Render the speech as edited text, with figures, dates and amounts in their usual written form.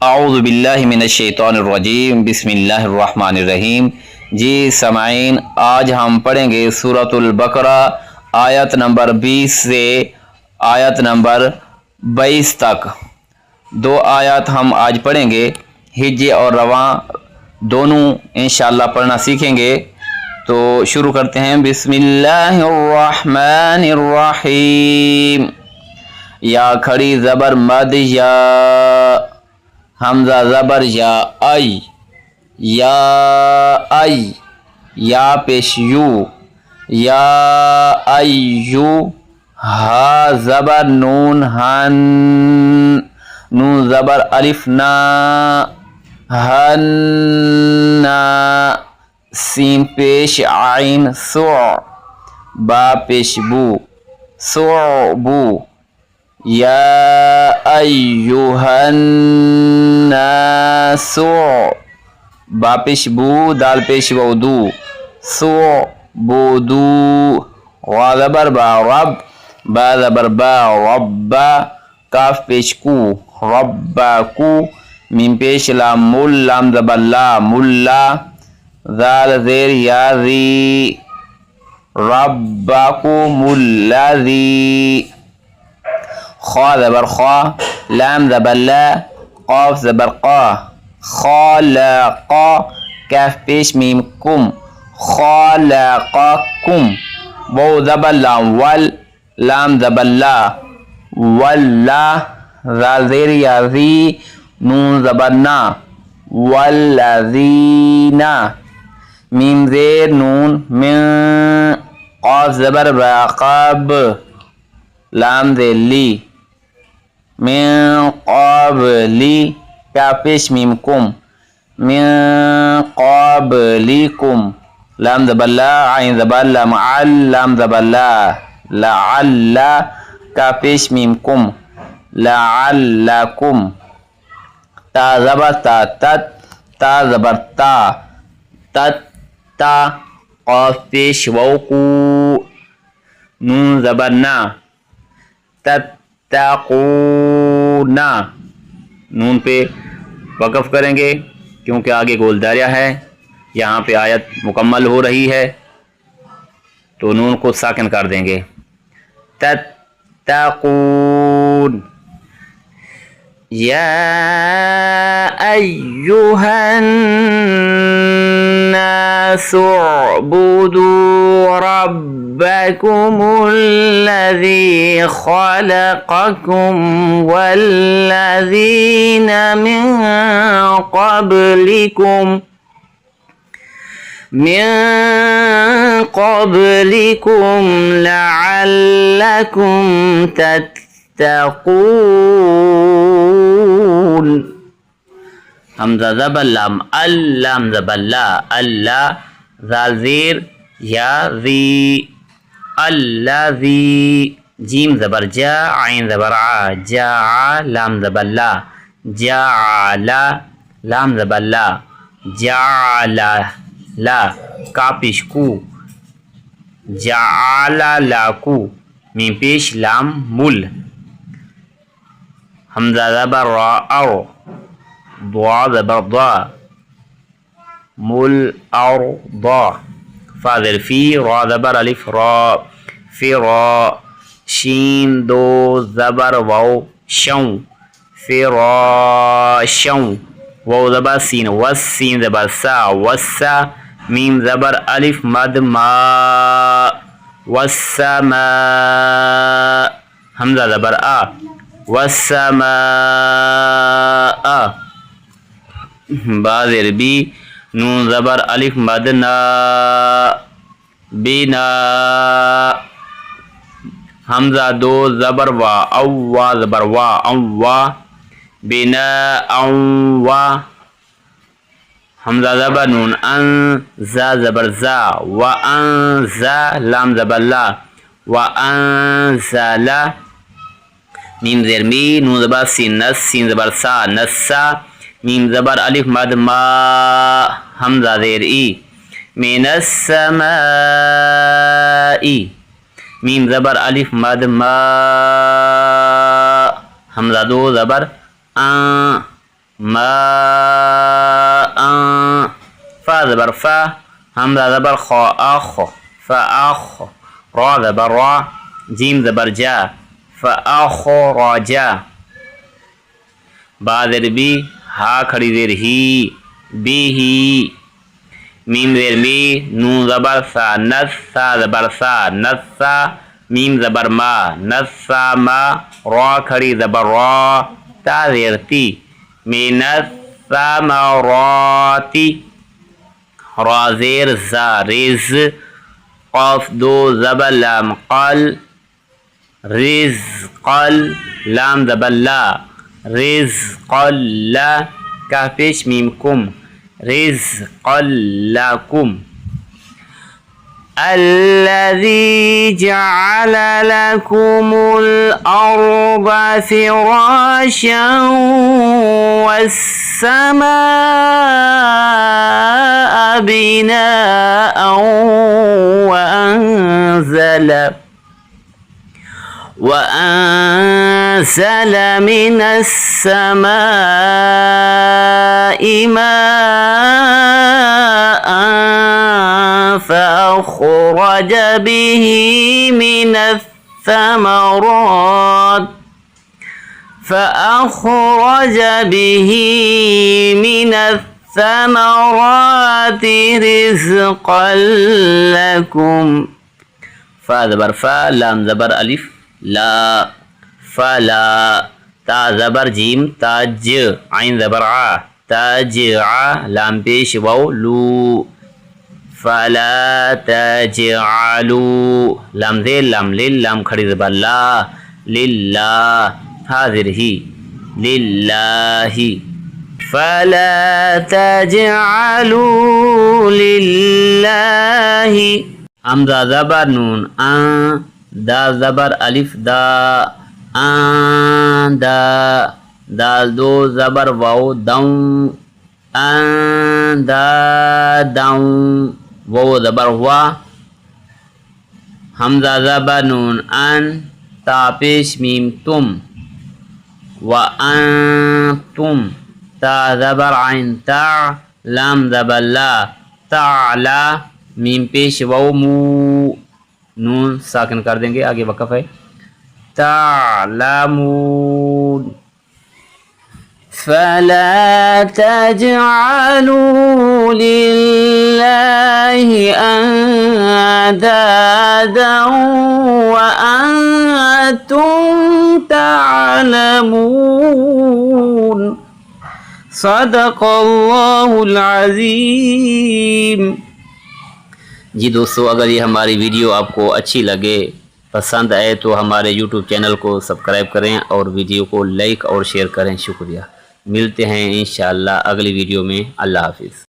औज़ु बिल्लाहि मिनश्शैतानिर्रजीम बिस्मिल्लाहिर्रहमानिर्रहीम। जी समाइन, आज हम पढ़ेंगे सूरतुल बकरा आयत नंबर 20 से आयत नंबर 22 तक। दो आयत हम आज पढ़ेंगे, हिज्जे और रवां दोनों इंशाअल्लाह पढ़ना सीखेंगे। तो शुरू करते हैं। बिस्मिल्लाहिर्रहमानिर्रहीम। या खड़ी ज़बर मद या, हमजा ज़बर या, आई या, आई या पेश यू, या अय्यू। हा ज़बर नून हन, नून ज़बर अलिफ ना, हन्ना। सीन पेश आइन सो, बा पेश बू, सो बू। या अय्युहन्नासु, बा पेश बू, दाल पेश बूदू, सो बूदू। वा ज़बर बा रब, बा ज़बर बा रब्बा। काफ पेश कू, रब्बाकू। मीम पेश लाम मुल, लाम ज़बर ला, मुल्ला। ज़ाल ज़ेर या ज़ी, रब्बाकुमुल्लज़ी। खा ज़बर खा, लाम ज़बर ला, क़ाफ ज़बर क़ा, ख़ालक़ा। काफ पेश मीम कुम, ख़ालक़कुम। वो ज़बर लाम वल, लाम ज़बर ला, वल्ला। ज़ाल ज़ेर या ज़ी, नून ज़बर ना, वल्लज़ीना। मीम ज़ेर नून मिन, क़ाफ ज़बर बा क़ब, लाम ज़ेर ली, मिन क़ब्ली। काफ पेश मीम कुम, मिन क़ब्लिकुम। लाम ज़बर ला, आइन ज़बर ला, मअल, लाम ज़बर ला, लअल्ला। काफ पेश मीम कुम, लअल्लकुम। ता ज़बर ता तत, ता ज़बर ता, तत्ता। क़ाफ पेश वक़ू, नून ज़बर ना, तत्तक़ूना। नून पे वक़फ़ करेंगे क्योंकि आगे गोल दायरा है। यहाँ पे आयत मुकम्मल हो रही है तो नून को साकिन कर देंगे। तत्तक़ून। या अय्युहन्नासु उअ्बुदू रब्बकुमुल्लज़ी ख़लक़कुम वल्लज़ीना मिन क़ब्लिकुम लअल्लकुम तत्तक़ून। हमज़ा ज़बर लाम अल, लाम ज़बर ला, अल्ला। ज़ाल ज़ेर या ज़ी, अल्लज़ी। जीम ज़बर जा, आइन ज़बर आ, जा। लाम ज़बर ला, जाअला। लाम ज़बर ला, जाअला ला। का पेश कू, जाअला लाकू। मीम पेश लाम मुल। हमज़ा ज़बर रा औ, ज़ा ज़बर ज़ा, मुल और ज़ा। फा ज़ेर फी, रा ज़बर अलिफ रा, फ़िरा। शीन दो ज़बर वाओ, शौ, फ़िराशौ। वो ज़बर सीन वस, सीन ज़बर सा, वस्सा। मीम ज़बर अलिफ मद मा, वस्समा। हमज़ा ज़बर आ, वस्समा। बा ज़ेर बी, नून ज़बर अलिफ मद ना, बिना। हमज़ा दो ज़बर वा, अव्वा ज़बर वा, अव्वा। बिना अव्वा। हमज़ा ज़बर नून अन, ज़ा ज़बर ज़ा, व अन ज़ा। लाम ज़बर ला, व अन ज़ला। मीम ज़ेर मी, नून ज़बर सीन नस, सीन ज़बर सा, नस्सा। मीम ज़बर अलिफ मद मा, हमज़ा ज़ेर ई, मिनस समाई। मीम ज़बर अलिफ मद मा, हमज़ा दो ज़बर आ, माअन, फा ज़बर फा, हमज़ा ज़बर ख अख, फ़अख, रा ज़बर रा, जीम ज़बर जा, फ़अख़रजा, बा ज़ेर बी, हा खड़ी ज़ेर ही, बिही, मीम ज़ेर मी, नून ज़बर सा, नस, सा ज़बर सा, नस्सा, मीम ज़बर मा, नस्सा मा, रा खड़ी ज़बर रा, ता ज़ेर ती, मिनस समराती, रा ज़ेर ज़ा, रिज़, क़ाफ दो ज़बर लाम क़ल, रिज़क़ल, लाम ज़बर ला, रिज़क़ल्ला, काफ़ पेश मीम कुम, रिज़क़ल्लकुम। अल्लज़ी जअल लकुमुल अर्ज़ फ़िराशं वस्समाअ बिनाअन वअंज़ल मिनस समाइ माअन फ़अख़रज बिही मिनस समरात रिज़क़न लकुम। फ़ा ज़बर फ़ा, लाम ज़बर अलिफ ला, फ़ला, ता ज़बर जीम ताज, आइन ज़बर आ, ताज आ, लाम पेश वाव लू, फ़ला तजअलू, लाम ज़ेर लाम लिल, लाम खड़ी ज़बर ला, लिल्ला, हाज़िर ही, लिल्लाही, फ़ला तजअलू लिल्लाही। हमज़ा ज़बर नून आं, दा ज़बर अलिफ दा, आं दा, दाल दो ज़बर वाव दाऊं, आं दा दाऊं, वाव ज़बर हुआ, हमज़ा ज़बर नून अन, ता पेश मीम तुम, व अंतुम, ता ज़बर आइन ता, लाम ज़बर ला, ताला, मीम पेश वाव मू, नून साकिन कर देंगे, आगे वक़फ़ है, तालमून। फला तजअलू लिल्लाहि अंदादन व अंतुम तालमून। सदक़ल्लाहुल अज़ीम। जी दोस्तों, अगर ये हमारी वीडियो आपको अच्छी लगे, पसंद आए तो हमारे YouTube चैनल को सब्सक्राइब करें और वीडियो को लाइक और शेयर करें। शुक्रिया। मिलते हैं इंशाअल्लाह अगली वीडियो में। अल्लाह हाफिज़।